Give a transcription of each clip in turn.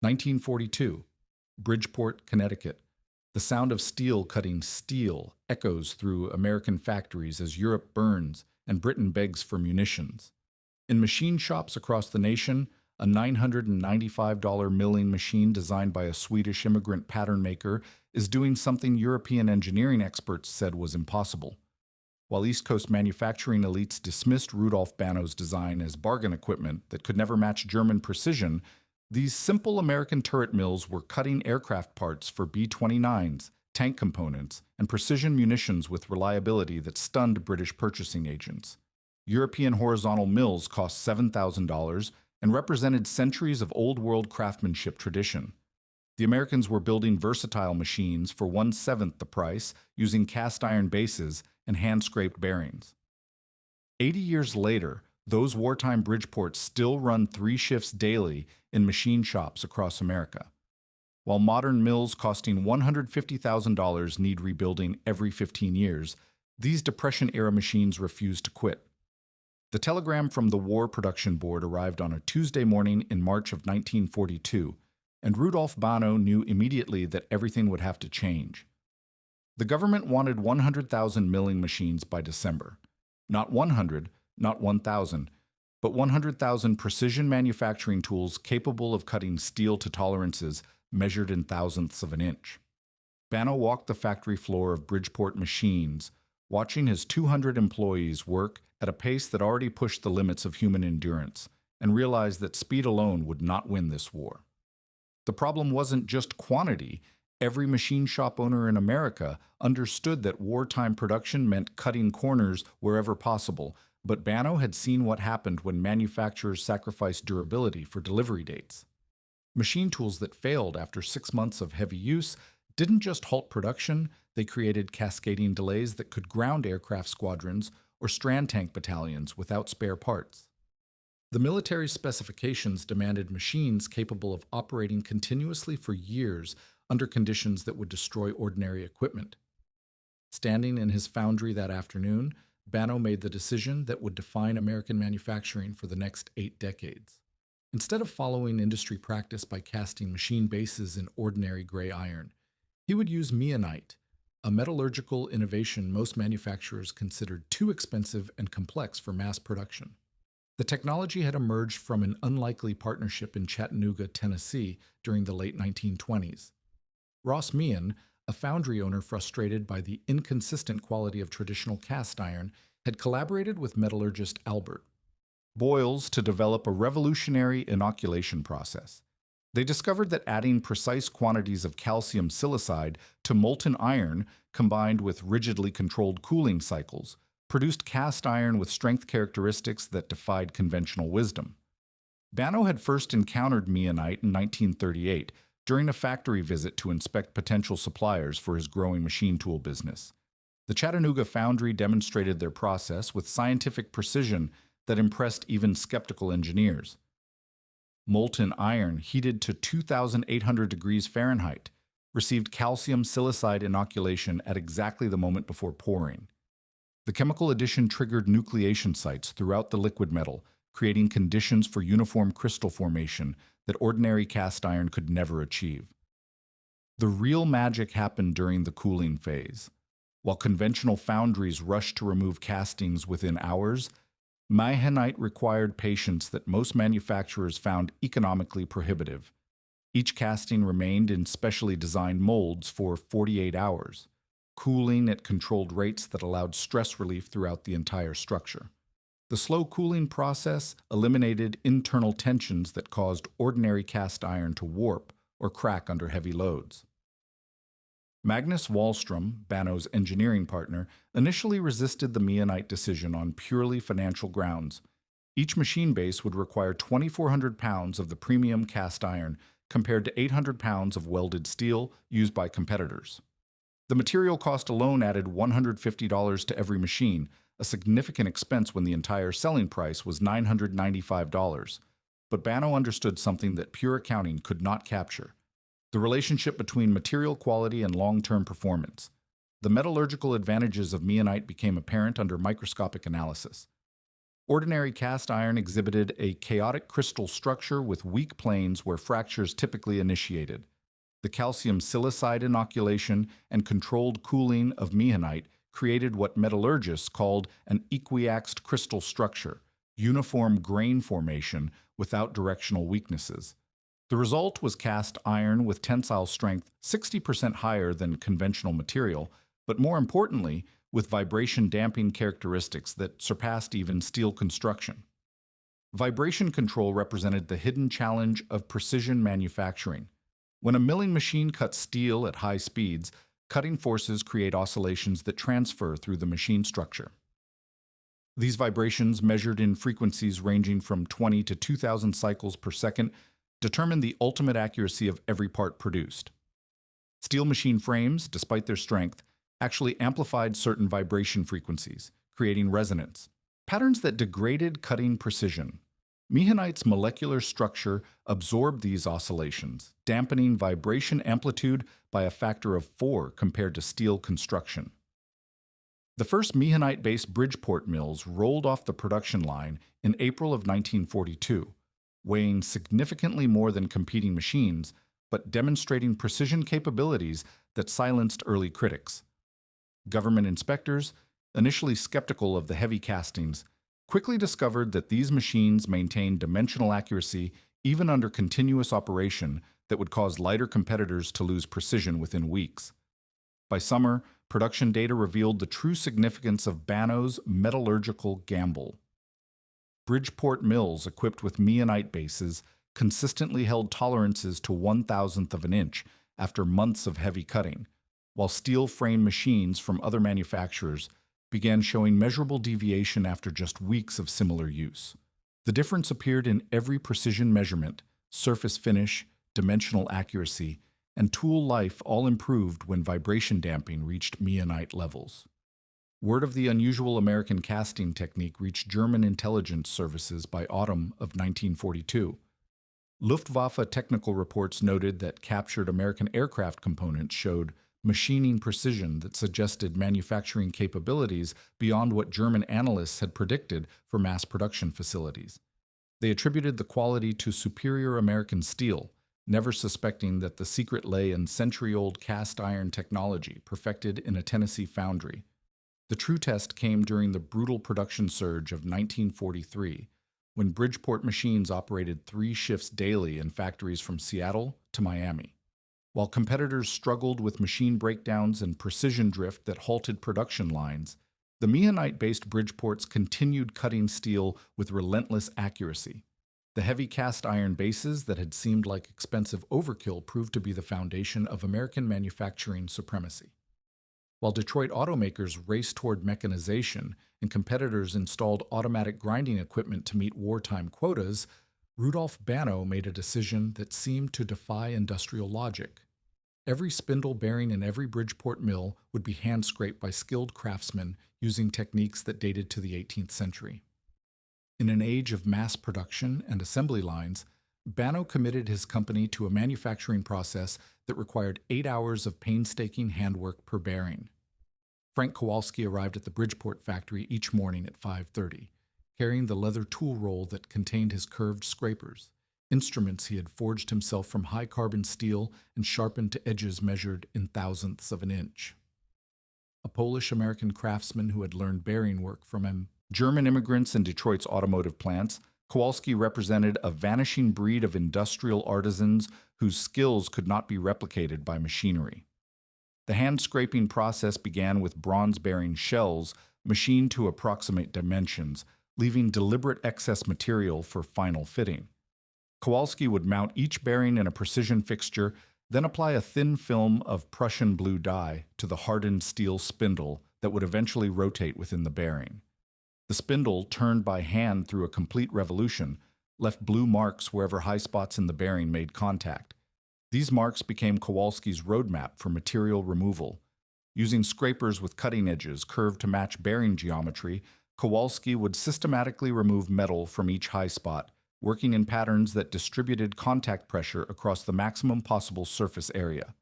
1942, Bridgeport, Connecticut. The sound of steel cutting steel echoes through American factories as Europe burns and Britain begs for munitions. In machine shops across the nation, a $995 milling machine designed by a Swedish immigrant pattern maker is doing something European engineering experts said was impossible. While East Coast manufacturing elites dismissed Rudolf Banno's design as bargain equipment that could never match German precision, these simple American turret mills were cutting aircraft parts for B-29s, tank components, and precision munitions with reliability that stunned British purchasing agents. European horizontal mills cost $7,000 and represented centuries of old-world craftsmanship tradition. The Americans were building versatile machines for 1/7 the price, using cast-iron bases and hand-scraped bearings. 80 years later, those wartime Bridgeports still run 3 shifts daily in machine shops across America. While modern mills costing $150,000 need rebuilding every 15 years, these Depression-era machines refuse to quit. The telegram from the War Production Board arrived on a Tuesday morning in March of 1942, and Rudolf Banno knew immediately that everything would have to change. The government wanted 100,000 milling machines by December. Not 100, not 1,000, but 100,000 precision manufacturing tools capable of cutting steel to tolerances measured in thousandths of an inch. Banno walked the factory floor of Bridgeport Machines, watching his 200 employees work at a pace that already pushed the limits of human endurance, and realized that speed alone would not win this war. The problem wasn't just quantity. Every machine shop owner in America understood that wartime production meant cutting corners wherever possible, but Banno had seen what happened when manufacturers sacrificed durability for delivery dates. Machine tools that failed after 6 months of heavy use didn't just halt production, they created cascading delays that could ground aircraft squadrons or strand tank battalions without spare parts. The military specifications demanded machines capable of operating continuously for years under conditions that would destroy ordinary equipment. Standing in his foundry that afternoon, Banno made the decision that would define American manufacturing for the next 8 decades. Instead of following industry practice by casting machine bases in ordinary gray iron, he would use Meehanite, a metallurgical innovation most manufacturers considered too expensive and complex for mass production. The technology had emerged from an unlikely partnership in Chattanooga, Tennessee during the late 1920s. Ross Meehan, a foundry owner frustrated by the inconsistent quality of traditional cast iron, had collaborated with metallurgist Albert Boyles to develop a revolutionary inoculation process. They discovered that adding precise quantities of calcium silicide to molten iron, combined with rigidly controlled cooling cycles, produced cast iron with strength characteristics that defied conventional wisdom. Banno had first encountered Meehanite in 1938 during a factory visit to inspect potential suppliers for his growing machine tool business. The Chattanooga foundry demonstrated their process with scientific precision that impressed even skeptical engineers. Molten iron heated to 2,800 degrees Fahrenheit received calcium silicide inoculation at exactly the moment before pouring. The chemical addition triggered nucleation sites throughout the liquid metal, creating conditions for uniform crystal formation that ordinary cast iron could never achieve. The real magic happened during the cooling phase. While conventional foundries rushed to remove castings within hours, Meehanite required patience that most manufacturers found economically prohibitive. Each casting remained in specially designed molds for 48 hours, cooling at controlled rates that allowed stress relief throughout the entire structure. The slow cooling process eliminated internal tensions that caused ordinary cast iron to warp or crack under heavy loads. Magnus Wallstrom, Banno's engineering partner, initially resisted the Meehanite decision on purely financial grounds. Each machine base would require 2,400 pounds of the premium cast iron compared to 800 pounds of welded steel used by competitors. The material cost alone added $150 to every machine, a significant expense when the entire selling price was $995. But Banno understood something that pure accounting could not capture: the relationship between material quality and long-term performance. The metallurgical advantages of Meehanite became apparent under microscopic analysis. Ordinary cast iron exhibited a chaotic crystal structure with weak planes where fractures typically initiated. The calcium silicide inoculation and controlled cooling of meehanite created what metallurgists called an equiaxed crystal structure, uniform grain formation without directional weaknesses. The result was cast iron with tensile strength 60% higher than conventional material, but more importantly, with vibration damping characteristics that surpassed even steel construction. Vibration control represented the hidden challenge of precision manufacturing. When a milling machine cuts steel at high speeds, cutting forces create oscillations that transfer through the machine structure. These vibrations, measured in frequencies ranging from 20 to 2,000 cycles per second, determine the ultimate accuracy of every part produced. Steel machine frames, despite their strength, actually amplified certain vibration frequencies, creating resonance, patterns that degraded cutting precision. Meehanite's molecular structure absorbed these oscillations, dampening vibration amplitude by a factor of 4 compared to steel construction. The first Meehanite-based Bridgeport mills rolled off the production line in April of 1942, weighing significantly more than competing machines, but demonstrating precision capabilities that silenced early critics. Government inspectors, initially skeptical of the heavy castings, quickly discovered that these machines maintained dimensional accuracy even under continuous operation that would cause lighter competitors to lose precision within weeks. By summer, production data revealed the true significance of Banno's metallurgical gamble. Bridgeport mills equipped with Meehanite bases consistently held tolerances to 1/1000th of an inch after months of heavy cutting, while steel frame machines from other manufacturers began showing measurable deviation after just weeks of similar use. The difference appeared in every precision measurement, surface finish, dimensional accuracy, and tool life all improved when vibration damping reached Meehanite levels. Word of the unusual American casting technique reached German intelligence services by autumn of 1942. Luftwaffe technical reports noted that captured American aircraft components showed machining precision that suggested manufacturing capabilities beyond what German analysts had predicted for mass production facilities. They attributed the quality to superior American steel, never suspecting that the secret lay in century-old cast iron technology perfected in a Tennessee foundry. The true test came during the brutal production surge of 1943, when Bridgeport Machines operated 3 shifts daily in factories from Seattle to Miami. While competitors struggled with machine breakdowns and precision drift that halted production lines, the Meehanite-based Bridgeports continued cutting steel with relentless accuracy. The heavy cast iron bases that had seemed like expensive overkill proved to be the foundation of American manufacturing supremacy. While Detroit automakers raced toward mechanization and competitors installed automatic grinding equipment to meet wartime quotas, Rudolf Banno made a decision that seemed to defy industrial logic. Every spindle bearing in every Bridgeport mill would be hand-scraped by skilled craftsmen using techniques that dated to the 18th century. In an age of mass production and assembly lines, Banno committed his company to a manufacturing process that required 8 hours of painstaking handwork per bearing. Frank Kowalski arrived at the Bridgeport factory each morning at 5:30, carrying the leather tool roll that contained his curved scrapers, instruments he had forged himself from high-carbon steel and sharpened to edges measured in thousandths of an inch. A Polish-American craftsman who had learned bearing work from him. German immigrants in Detroit's automotive plants, Kowalski represented a vanishing breed of industrial artisans whose skills could not be replicated by machinery. The hand-scraping process began with bronze-bearing shells machined to approximate dimensions, leaving deliberate excess material for final fitting. Kowalski would mount each bearing in a precision fixture, then apply a thin film of Prussian blue dye to the hardened steel spindle that would eventually rotate within the bearing. The spindle, turned by hand through a complete revolution, left blue marks wherever high spots in the bearing made contact. These marks became Kowalski's roadmap for material removal. Using scrapers with cutting edges curved to match bearing geometry, Kowalski would systematically remove metal from each high spot, working in patterns that distributed contact pressure across the maximum possible surface area.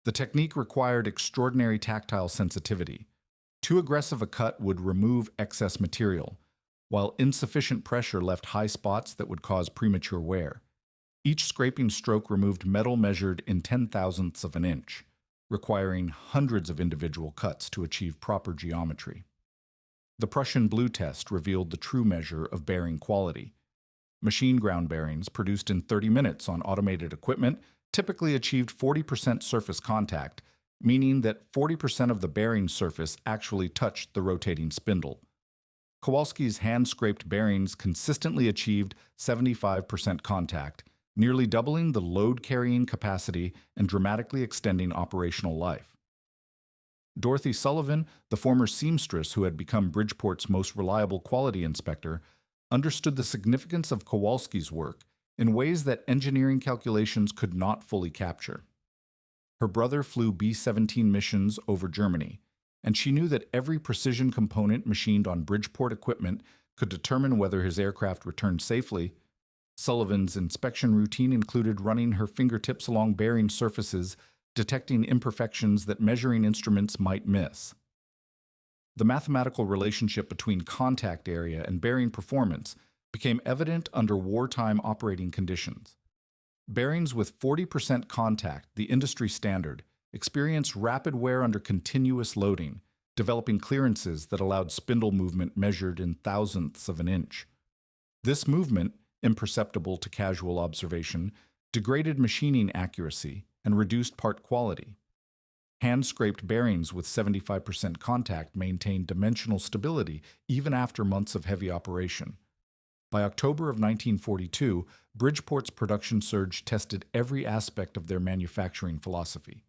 The technique required extraordinary tactile sensitivity. Too aggressive a cut would remove excess material, while insufficient pressure left high spots that would cause premature wear. Each scraping stroke removed metal measured in 10,000ths of an inch, requiring hundreds of individual cuts to achieve proper geometry. The Prussian blue test revealed the true measure of bearing quality. Machine ground bearings produced in 30 minutes on automated equipment typically achieved 40% surface contact, meaning that 40% of the bearing surface actually touched the rotating spindle. Kowalski's hand-scraped bearings consistently achieved 75% contact, nearly doubling the load-carrying capacity and dramatically extending operational life. Dorothy Sullivan, the former seamstress who had become Bridgeport's most reliable quality inspector, understood the significance of Kowalski's work in ways that engineering calculations could not fully capture. Her brother flew B-17 missions over Germany, and she knew that every precision component machined on Bridgeport equipment could determine whether his aircraft returned safely. Sullivan's inspection routine included running her fingertips along bearing surfaces, detecting imperfections that measuring instruments might miss. The mathematical relationship between contact area and bearing performance became evident under wartime operating conditions. Bearings with 40% contact, the industry standard, experienced rapid wear under continuous loading, developing clearances that allowed spindle movement measured in thousandths of an inch. This movement, imperceptible to casual observation, degraded machining accuracy and reduced part quality. Hand-scraped bearings with 75% contact maintained dimensional stability even after months of heavy operation. By October of 1942, Bridgeport's production surge tested every aspect of their manufacturing philosophy.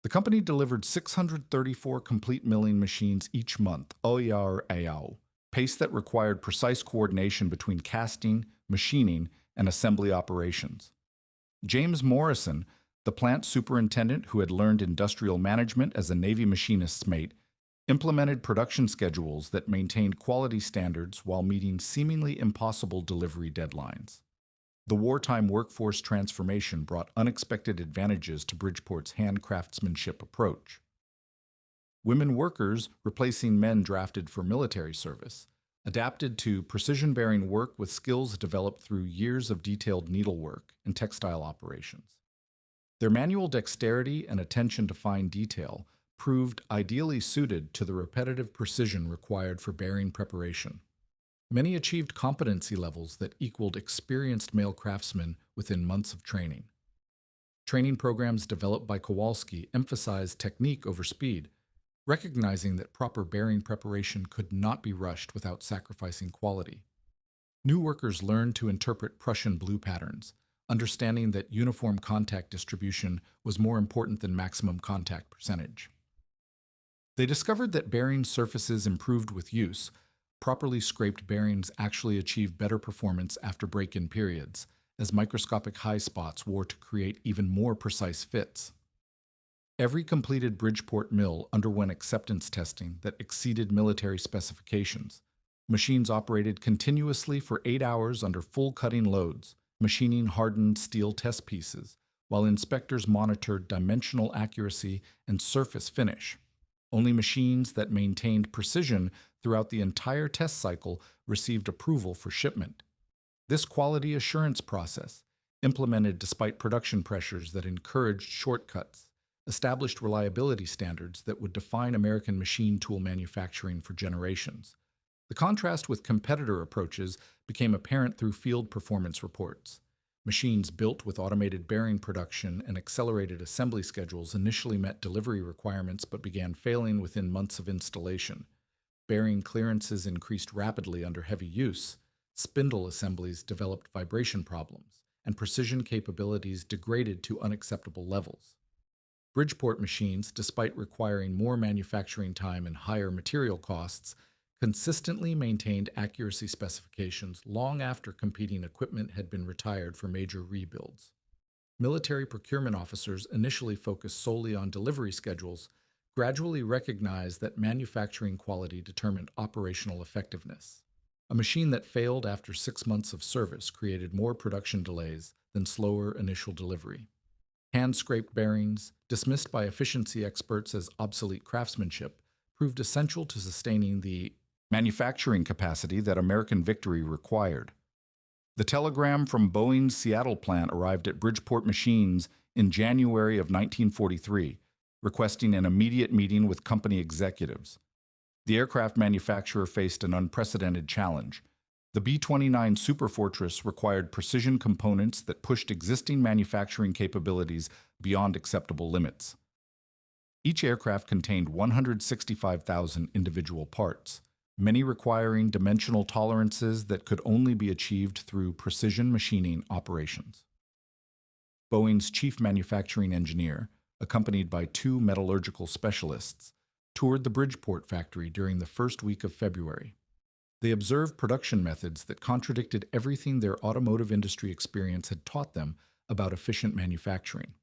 The company delivered 634 complete milling machines each month, OER-AO, pace that required precise coordination between casting, machining, and assembly operations. James Morrison, the plant superintendent who had learned industrial management as a Navy machinist's mate, implemented production schedules that maintained quality standards while meeting seemingly impossible delivery deadlines. The wartime workforce transformation brought unexpected advantages to Bridgeport's hand craftsmanship approach. Women workers, replacing men drafted for military service, adapted to precision-bearing work with skills developed through years of detailed needlework and textile operations. Their manual dexterity and attention to fine detail proved ideally suited to the repetitive precision required for bearing preparation. Many achieved competency levels that equaled experienced male craftsmen within months of training. Training programs developed by Kowalski emphasized technique over speed, recognizing that proper bearing preparation could not be rushed without sacrificing quality. New workers learned to interpret Prussian blue patterns, understanding that uniform contact distribution was more important than maximum contact percentage. They discovered that bearing surfaces improved with use. Properly scraped bearings actually achieved better performance after break-in periods, as microscopic high spots wore to create even more precise fits. Every completed Bridgeport mill underwent acceptance testing that exceeded military specifications. Machines operated continuously for 8 hours under full cutting loads, machining hardened steel test pieces, while inspectors monitored dimensional accuracy and surface finish. Only machines that maintained precision throughout the entire test cycle received approval for shipment. This quality assurance process, implemented despite production pressures that encouraged shortcuts, established reliability standards that would define American machine tool manufacturing for generations. The contrast with competitor approaches became apparent through field performance reports. Machines built with automated bearing production and accelerated assembly schedules initially met delivery requirements but began failing within months of installation. Bearing clearances increased rapidly under heavy use. Spindle assemblies developed vibration problems, and precision capabilities degraded to unacceptable levels. Bridgeport machines, despite requiring more manufacturing time and higher material costs, consistently maintained accuracy specifications long after competing equipment had been retired for major rebuilds. Military procurement officers initially focused solely on delivery schedules, gradually recognized that manufacturing quality determined operational effectiveness. A machine that failed after 6 months of service created more production delays than slower initial delivery. Hand-scraped bearings, dismissed by efficiency experts as obsolete craftsmanship, proved essential to sustaining the manufacturing capacity that American victory required. The telegram from Boeing's Seattle plant arrived at Bridgeport Machines in January of 1943, requesting an immediate meeting with company executives. The aircraft manufacturer faced an unprecedented challenge. The B-29 Superfortress required precision components that pushed existing manufacturing capabilities beyond acceptable limits. Each aircraft contained 165,000 individual parts, many requiring dimensional tolerances that could only be achieved through precision machining operations. Boeing's chief manufacturing engineer, accompanied by two metallurgical specialists, toured the Bridgeport factory during the first week of February. They observed production methods that contradicted everything their automotive industry experience had taught them about efficient manufacturing.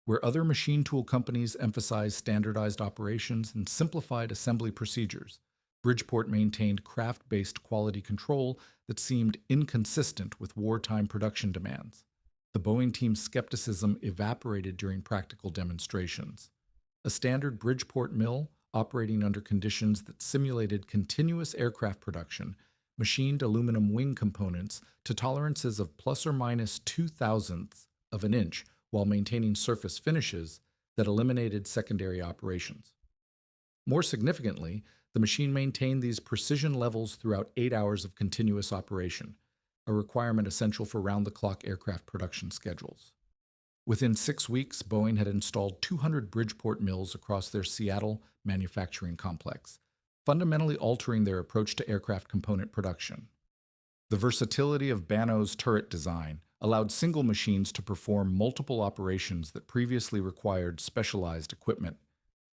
Where other machine tool companies emphasized standardized operations and simplified assembly procedures, Bridgeport maintained craft-based quality control that seemed inconsistent with wartime production demands. The Boeing team's skepticism evaporated during practical demonstrations. A standard Bridgeport mill, operating under conditions that simulated continuous aircraft production, machined aluminum wing components to tolerances of plus or minus 0.02 of an inch while maintaining surface finishes that eliminated secondary operations. More significantly, the machine maintained these precision levels throughout 8 hours of continuous operation, a requirement essential for round-the-clock aircraft production schedules. Within 6 weeks, Boeing had installed 200 Bridgeport mills across their Seattle manufacturing complex, fundamentally altering their approach to aircraft component production. The versatility of Banno's turret design allowed single machines to perform multiple operations that previously required specialized equipment.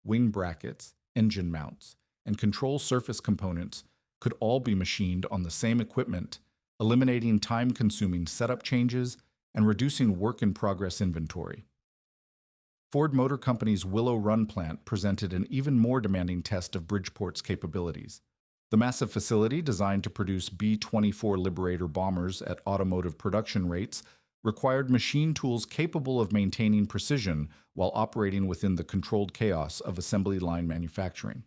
Wing brackets, engine mounts, and control surface components could all be machined on the same equipment, eliminating time-consuming setup changes and reducing work-in-progress inventory. Ford Motor Company's Willow Run plant presented an even more demanding test of Bridgeport's capabilities. The massive facility, designed to produce B-24 Liberator bombers at automotive production rates, required machine tools capable of maintaining precision while operating within the controlled chaos of assembly line manufacturing.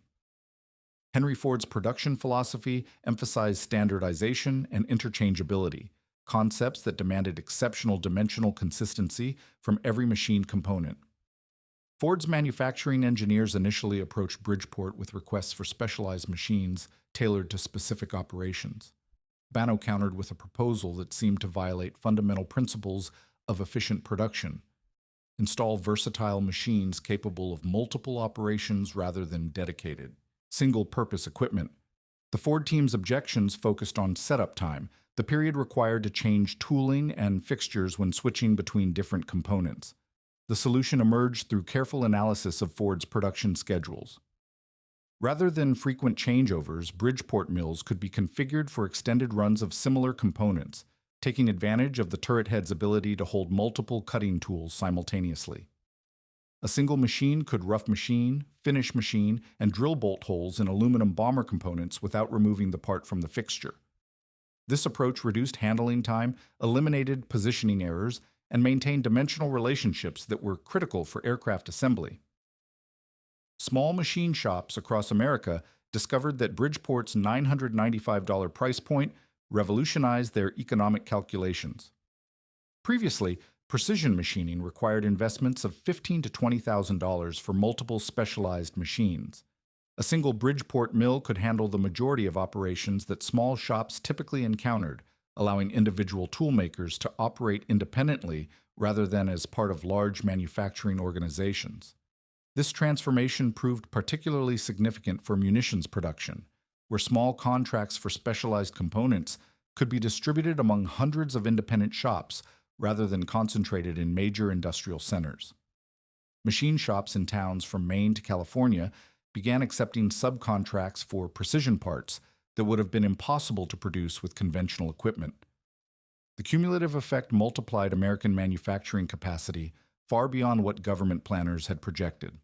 Henry Ford's production philosophy emphasized standardization and interchangeability, concepts that demanded exceptional dimensional consistency from every machine component. Ford's manufacturing engineers initially approached Bridgeport with requests for specialized machines tailored to specific operations. Banno countered with a proposal that seemed to violate fundamental principles of efficient production. Install versatile machines capable of multiple operations rather than dedicated, single-purpose equipment. The Ford team's objections focused on setup time, the period required to change tooling and fixtures when switching between different components. The solution emerged through careful analysis of Ford's production schedules. Rather than frequent changeovers, Bridgeport mills could be configured for extended runs of similar components, taking advantage of the turret head's ability to hold multiple cutting tools simultaneously. A single machine could rough machine, finish machine, and drill bolt holes in aluminum bomber components without removing the part from the fixture. This approach reduced handling time, eliminated positioning errors, and maintained dimensional relationships that were critical for aircraft assembly. Small machine shops across America discovered that Bridgeport's $995 price point revolutionized their economic calculations. Previously, precision machining required investments of $15,000 to $20,000 for multiple specialized machines. A single Bridgeport mill could handle the majority of operations that small shops typically encountered, allowing individual toolmakers to operate independently rather than as part of large manufacturing organizations. This transformation proved particularly significant for munitions production, where small contracts for specialized components could be distributed among hundreds of independent shops rather than concentrated in major industrial centers. Machine shops in towns from Maine to California began accepting subcontracts for precision parts that would have been impossible to produce with conventional equipment. The cumulative effect multiplied American manufacturing capacity far beyond what government planners had projected.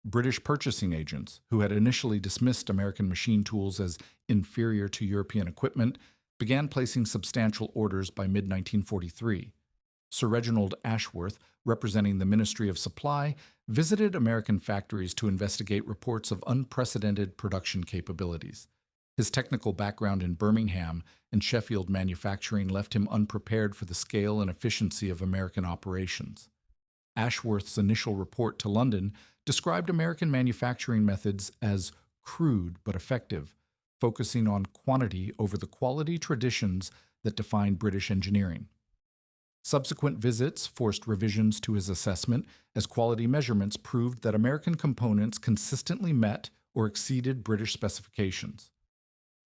British purchasing agents, who had initially dismissed American machine tools as inferior to European equipment, began placing substantial orders by mid-1943. Sir Reginald Ashworth, representing the Ministry of Supply, visited American factories to investigate reports of unprecedented production capabilities. His technical background in Birmingham and Sheffield manufacturing left him unprepared for the scale and efficiency of American operations. Ashworth's initial report to London described American manufacturing methods as crude but effective, focusing on quantity over the quality traditions that define British engineering. Subsequent visits forced revisions to his assessment as quality measurements proved that American components consistently met or exceeded British specifications.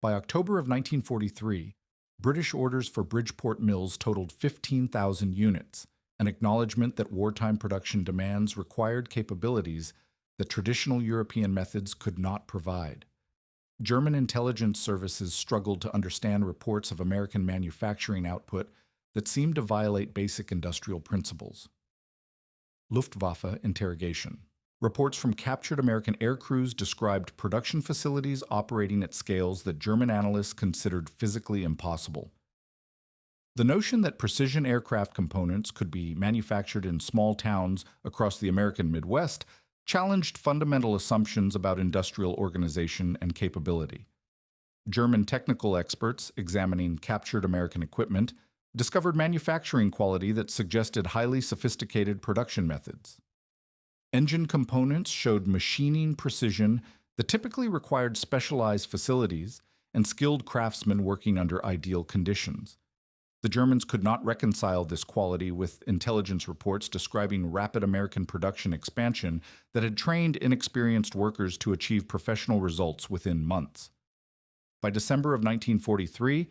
By October of 1943, British orders for Bridgeport mills totaled 15,000 units, an acknowledgement that wartime production demands required capabilities that traditional European methods could not provide. German intelligence services struggled to understand reports of American manufacturing output that seemed to violate basic industrial principles. Luftwaffe interrogation. Reports from captured American air crews described production facilities operating at scales that German analysts considered physically impossible. The notion that precision aircraft components could be manufactured in small towns across the American Midwest challenged fundamental assumptions about industrial organization and capability. German technical experts examining captured American equipment discovered manufacturing quality that suggested highly sophisticated production methods. Engine components showed machining precision that typically required specialized facilities and skilled craftsmen working under ideal conditions. The Germans could not reconcile this quality with intelligence reports describing rapid American production expansion that had trained inexperienced workers to achieve professional results within months. By December of 1943,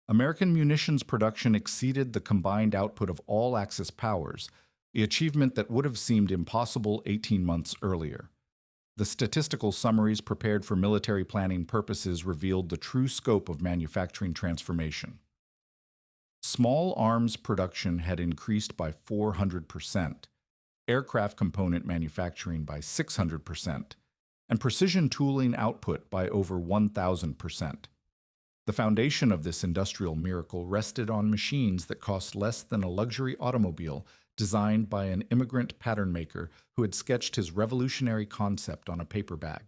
American munitions production exceeded the combined output of all Axis powers, the achievement that would have seemed impossible 18 months earlier. The statistical summaries prepared for military planning purposes revealed the true scope of manufacturing transformation. Small arms production had increased by 400%, aircraft component manufacturing by 600%, and precision tooling output by over 1,000%. The foundation of this industrial miracle rested on machines that cost less than a luxury automobile designed by an immigrant pattern maker who had sketched his revolutionary concept on a paper bag.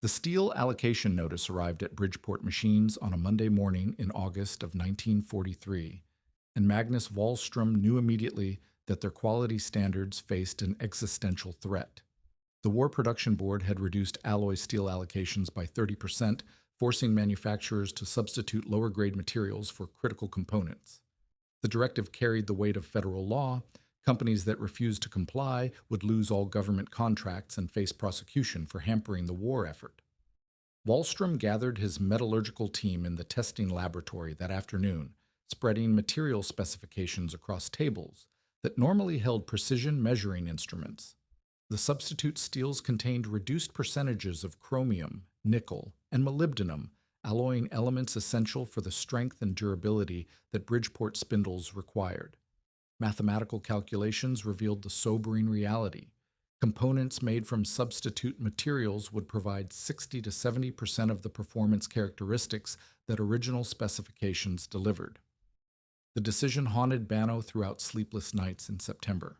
The steel allocation notice arrived at Bridgeport Machines on a Monday morning in August of 1943, and Magnus Wahlstrom knew immediately that their quality standards faced an existential threat. The War Production Board had reduced alloy steel allocations by 30%, forcing manufacturers to substitute lower-grade materials for critical components. The directive carried the weight of federal law. Companies that refused to comply would lose all government contracts and face prosecution for hampering the war effort. Wahlstrom gathered his metallurgical team in the testing laboratory that afternoon, spreading material specifications across tables that normally held precision measuring instruments. The substitute steels contained reduced percentages of chromium, nickel, and molybdenum, alloying elements essential for the strength and durability that Bridgeport spindles required. Mathematical calculations revealed the sobering reality. Components made from substitute materials would provide 60 to 70% of the performance characteristics that original specifications delivered. The decision haunted Banno throughout sleepless nights in September.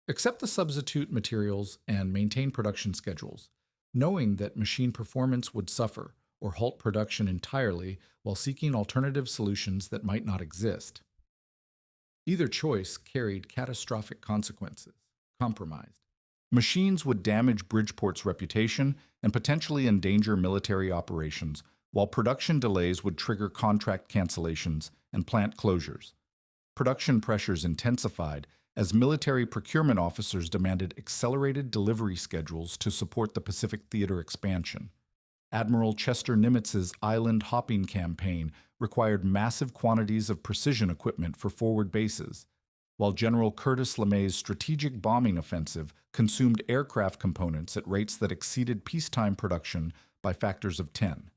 Accept the substitute materials and maintain production schedules, knowing that machine performance would suffer, or halt production entirely while seeking alternative solutions that might not exist. Either choice carried catastrophic consequences. Compromised. Machines would damage Bridgeport's reputation and potentially endanger military operations, while production delays would trigger contract cancellations and plant closures. Production pressures intensified as military procurement officers demanded accelerated delivery schedules to support the Pacific Theater expansion. Admiral Chester Nimitz's island hopping campaign required massive quantities of precision equipment for forward bases, while General Curtis LeMay's strategic bombing offensive consumed aircraft components at rates that exceeded peacetime production by factors of 10.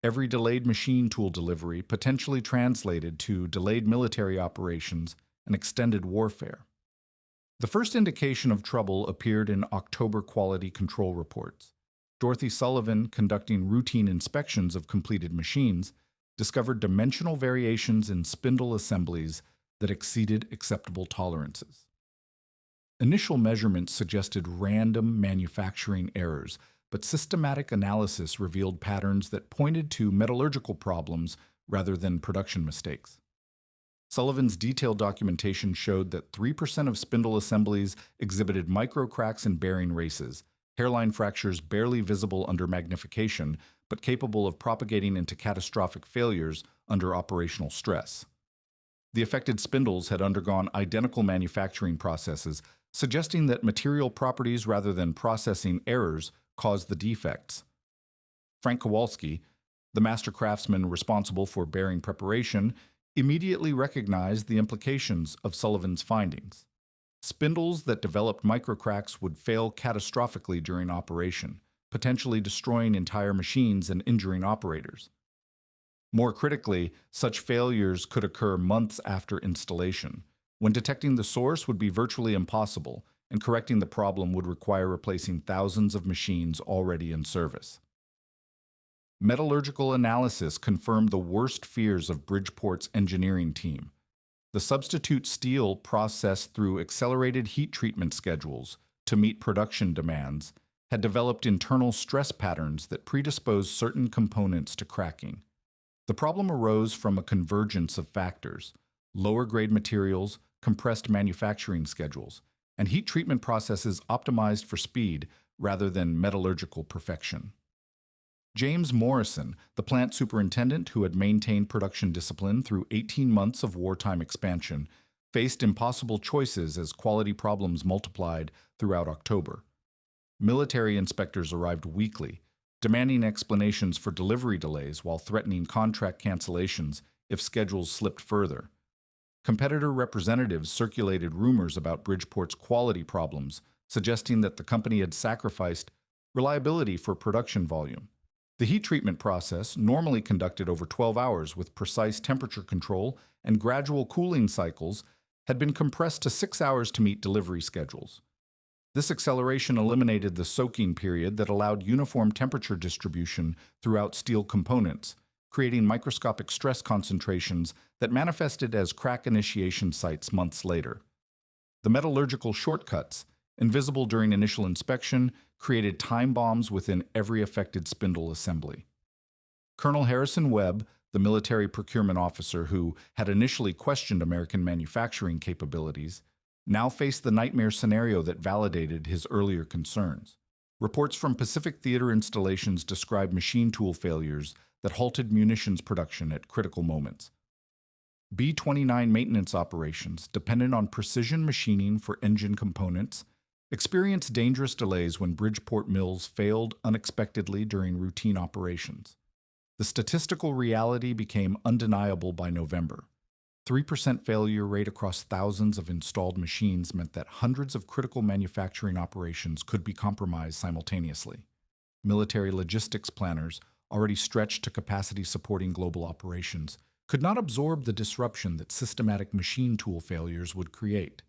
Every delayed machine tool delivery potentially translated to delayed military operations and extended warfare. The first indication of trouble appeared in October quality control reports. Dorothy Sullivan, conducting routine inspections of completed machines, discovered dimensional variations in spindle assemblies that exceeded acceptable tolerances. Initial measurements suggested random manufacturing errors, but systematic analysis revealed patterns that pointed to metallurgical problems rather than production mistakes. Sullivan's detailed documentation showed that 3% of spindle assemblies exhibited micro cracks and bearing races, hairline fractures barely visible under magnification, but capable of propagating into catastrophic failures under operational stress. The affected spindles had undergone identical manufacturing processes, suggesting that material properties rather than processing errors caused the defects. Frank Kowalski, the master craftsman responsible for bearing preparation, immediately recognized the implications of Sullivan's findings. Spindles that developed microcracks would fail catastrophically during operation, potentially destroying entire machines and injuring operators. More critically, such failures could occur months after installation, when detecting the source would be virtually impossible, and correcting the problem would require replacing thousands of machines already in service. Metallurgical analysis confirmed the worst fears of Bridgeport's engineering team. The substitute steel processed through accelerated heat treatment schedules to meet production demands had developed internal stress patterns that predisposed certain components to cracking. The problem arose from a convergence of factors: lower-grade materials, compressed manufacturing schedules, and heat treatment processes optimized for speed rather than metallurgical perfection. James Morrison, the plant superintendent who had maintained production discipline through 18 months of wartime expansion, faced impossible choices as quality problems multiplied throughout October. Military inspectors arrived weekly, demanding explanations for delivery delays while threatening contract cancellations if schedules slipped further. Competitor representatives circulated rumors about Bridgeport's quality problems, suggesting that the company had sacrificed reliability for production volume. The heat treatment process, normally conducted over 12 hours with precise temperature control and gradual cooling cycles, had been compressed to 6 hours to meet delivery schedules. This acceleration eliminated the soaking period that allowed uniform temperature distribution throughout steel components, creating microscopic stress concentrations that manifested as crack initiation sites months later. The metallurgical shortcuts, invisible during initial inspection, created time bombs within every affected spindle assembly. Colonel Harrison Webb, the military procurement officer who had initially questioned American manufacturing capabilities, now faced the nightmare scenario that validated his earlier concerns. Reports from Pacific Theater installations described machine tool failures that halted munitions production at critical moments. B-29 maintenance operations, dependent on precision machining for engine components, experienced dangerous delays when Bridgeport mills failed unexpectedly during routine operations. The statistical reality became undeniable by November. 3% failure rate across thousands of installed machines meant that hundreds of critical manufacturing operations could be compromised simultaneously. Military logistics planners, already stretched to capacity supporting global operations, could not absorb the disruption that systematic machine tool failures would create.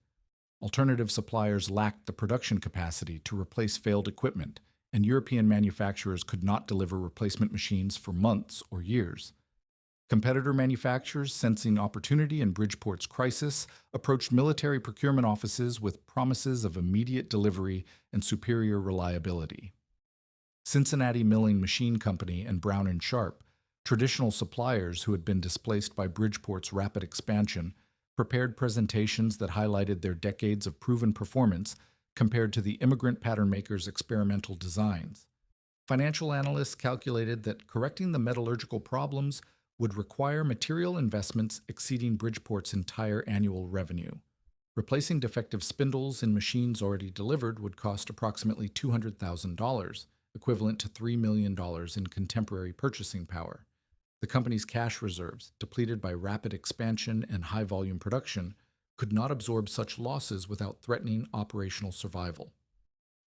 Alternative suppliers lacked the production capacity to replace failed equipment, and European manufacturers could not deliver replacement machines for months or years. Competitor manufacturers, sensing opportunity in Bridgeport's crisis, approached military procurement offices with promises of immediate delivery and superior reliability. Cincinnati Milling Machine Company and Brown & Sharp, traditional suppliers who had been displaced by Bridgeport's rapid expansion, prepared presentations that highlighted their decades of proven performance compared to the immigrant pattern makers' experimental designs. Financial analysts calculated that correcting the metallurgical problems would require material investments exceeding Bridgeport's entire annual revenue. Replacing defective spindles in machines already delivered would cost approximately $200,000, equivalent to $3 million in contemporary purchasing power. The company's cash reserves, depleted by rapid expansion and high-volume production, could not absorb such losses without threatening operational survival.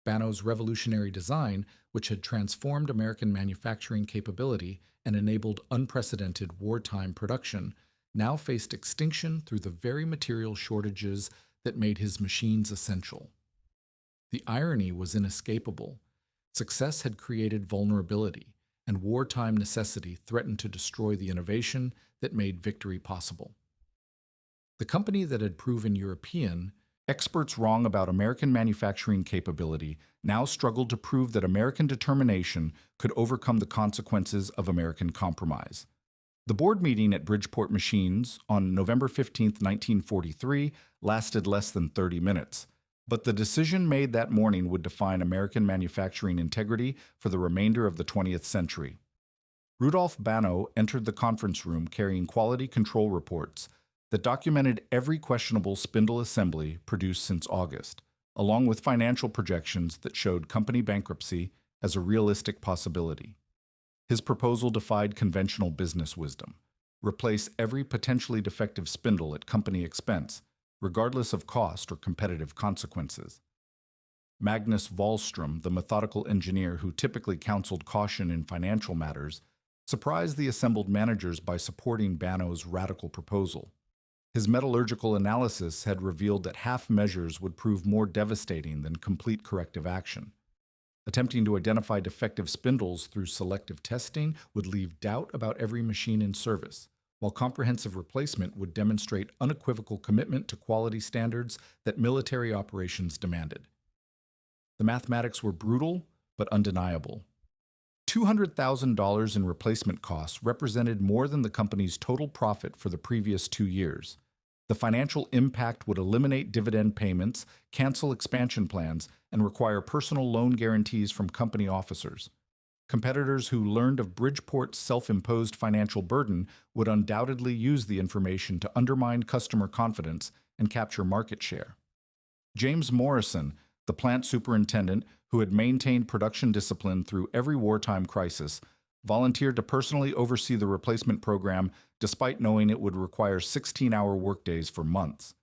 Banno's revolutionary design, which had transformed American manufacturing capability and enabled unprecedented wartime production, now faced extinction through the very material shortages that made his machines essential. The irony was inescapable. Success had created vulnerability, and wartime necessity threatened to destroy the innovation that made victory possible. The company that had proven European, Experts wrong about American manufacturing capability now struggled to prove that American determination could overcome the consequences of American compromise. The board meeting at Bridgeport Machines on November 15, 1943, lasted less than 30 minutes. But the decision made that morning would define American manufacturing integrity for the remainder of the 20th century. Rudolph Bannow entered the conference room carrying quality control reports that documented every questionable spindle assembly produced since August, along with financial projections that showed company bankruptcy as a realistic possibility. His proposal defied conventional business wisdom: replace every potentially defective spindle at company expense, regardless of cost or competitive consequences. Magnus Wahlstrom, the methodical engineer who typically counseled caution in financial matters, surprised the assembled managers by supporting Bannow's radical proposal. His metallurgical analysis had revealed that half measures would prove more devastating than complete corrective action. Attempting to identify defective spindles through selective testing would leave doubt about every machine in service, while comprehensive replacement would demonstrate unequivocal commitment to quality standards that military operations demanded. The mathematics were brutal but undeniable. $200,000 in replacement costs represented more than the company's total profit for the previous 2 years. The financial impact would eliminate dividend payments, cancel expansion plans, and require personal loan guarantees from company officers. Competitors who learned of Bridgeport's self-imposed financial burden would undoubtedly use the information to undermine customer confidence and capture market share. James Morrison, the plant superintendent who had maintained production discipline through every wartime crisis, volunteered to personally oversee the replacement program despite knowing it would require 16-hour workdays for months.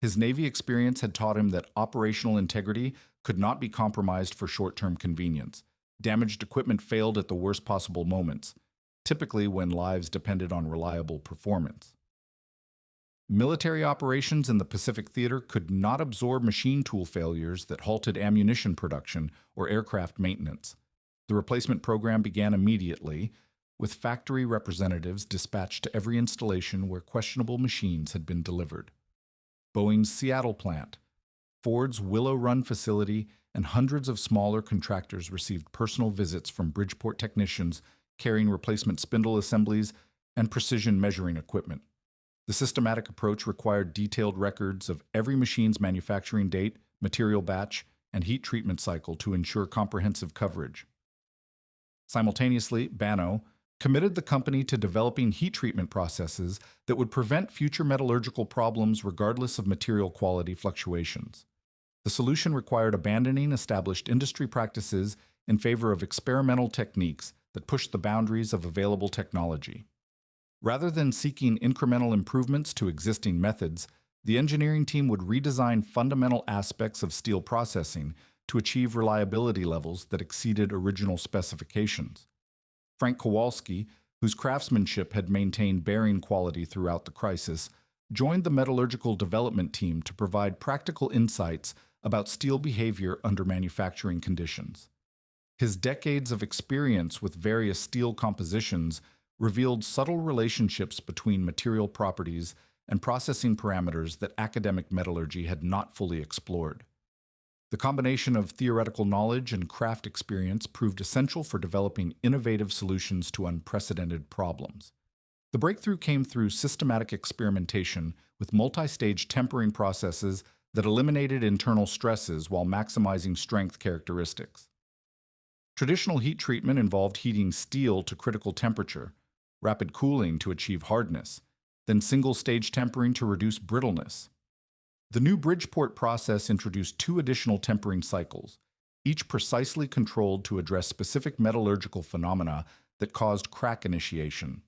His Navy experience had taught him that operational integrity could not be compromised for short-term convenience. Damaged equipment failed at the worst possible moments, typically when lives depended on reliable performance. Military operations in the Pacific Theater could not absorb machine tool failures that halted ammunition production or aircraft maintenance. The replacement program began immediately, with factory representatives dispatched to every installation where questionable machines had been delivered. Boeing's Seattle plant, Ford's Willow Run facility, and hundreds of smaller contractors received personal visits from Bridgeport technicians carrying replacement spindle assemblies and precision measuring equipment. The systematic approach required detailed records of every machine's manufacturing date, material batch, and heat treatment cycle to ensure comprehensive coverage. Simultaneously, Bannow committed the company to developing heat treatment processes that would prevent future metallurgical problems regardless of material quality fluctuations. The solution required abandoning established industry practices in favor of experimental techniques that pushed the boundaries of available technology. Rather than seeking incremental improvements to existing methods, the engineering team would redesign fundamental aspects of steel processing to achieve reliability levels that exceeded original specifications. Frank Kowalski, whose craftsmanship had maintained bearing quality throughout the crisis, joined the metallurgical development team to provide practical insights about steel behavior under manufacturing conditions. His decades of experience with various steel compositions revealed subtle relationships between material properties and processing parameters that academic metallurgy had not fully explored. The combination of theoretical knowledge and craft experience proved essential for developing innovative solutions to unprecedented problems. The breakthrough came through systematic experimentation with multi-stage tempering processes that eliminated internal stresses while maximizing strength characteristics. Traditional heat treatment involved heating steel to critical temperature, rapid cooling to achieve hardness, then single-stage tempering to reduce brittleness. The new Bridgeport process introduced 2 additional tempering cycles, each precisely controlled to address specific metallurgical phenomena that caused crack initiation.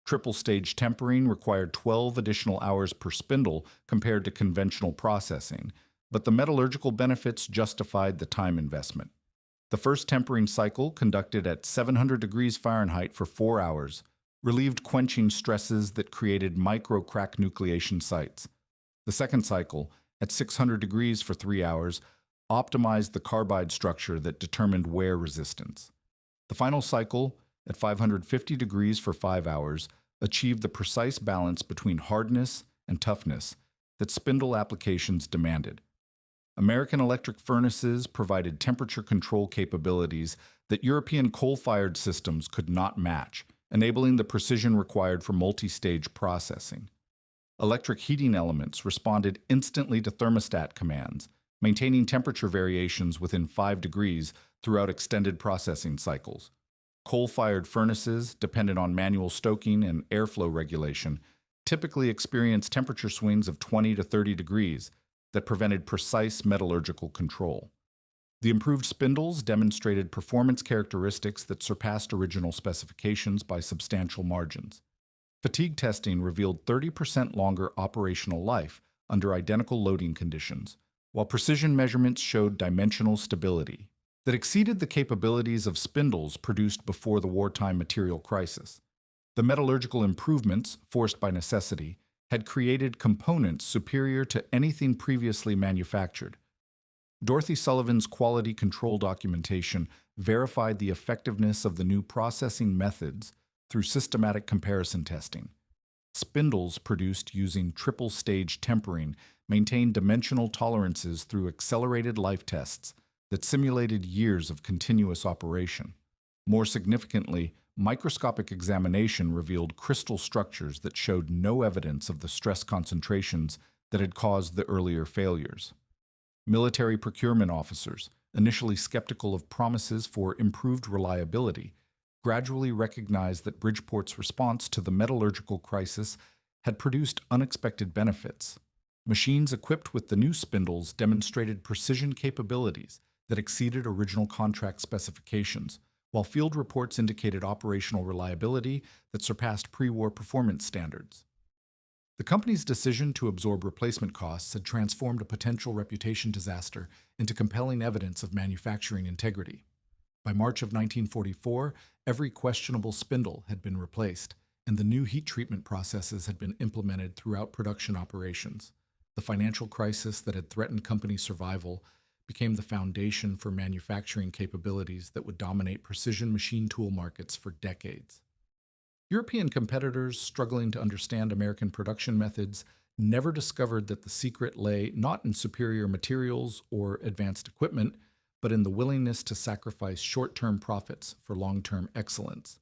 Triple-stage tempering required 12 additional hours per spindle compared to conventional processing, but the metallurgical benefits justified the time investment. The first tempering cycle, conducted at 700 degrees Fahrenheit for 4 hours, relieved quenching stresses that created micro-crack nucleation sites. The second cycle, at 600 degrees for 3 hours, optimized the carbide structure that determined wear resistance. The final cycle, at 550 degrees for 5 hours, achieved the precise balance between hardness and toughness that spindle applications demanded. American electric furnaces provided temperature control capabilities that European coal-fired systems could not match, enabling the precision required for multi-stage processing. Electric heating elements responded instantly to thermostat commands, maintaining temperature variations within 5 degrees throughout extended processing cycles. Coal-fired furnaces, dependent on manual stoking and airflow regulation, typically experienced temperature swings of 20 to 30 degrees that prevented precise metallurgical control. The improved spindles demonstrated performance characteristics that surpassed original specifications by substantial margins. Fatigue testing revealed 30% longer operational life under identical loading conditions, while precision measurements showed dimensional stability that exceeded the capabilities of spindles produced before the wartime material crisis. The metallurgical improvements, forced by necessity, had created components superior to anything previously manufactured. Dorothy Sullivan's quality control documentation verified the effectiveness of the new processing methods through systematic comparison testing. Spindles produced using triple-stage tempering maintained dimensional tolerances through accelerated life tests that simulated years of continuous operation. More significantly, microscopic examination revealed crystal structures that showed no evidence of the stress concentrations that had caused the earlier failures. Military procurement officers, initially skeptical of promises for improved reliability, gradually recognized that Bridgeport's response to the metallurgical crisis had produced unexpected benefits. Machines equipped with the new spindles demonstrated precision capabilities that exceeded original contract specifications, while field reports indicated operational reliability that surpassed pre-war performance standards. The company's decision to absorb replacement costs had transformed a potential reputation disaster into compelling evidence of manufacturing integrity. By March of 1944, every questionable spindle had been replaced, and the new heat treatment processes had been implemented throughout production operations. The financial crisis that had threatened company survival became the foundation for manufacturing capabilities that would dominate precision machine tool markets for decades. European competitors struggling to understand American production methods never discovered that the secret lay not in superior materials or advanced equipment, but in the willingness to sacrifice short-term profits for long-term excellence.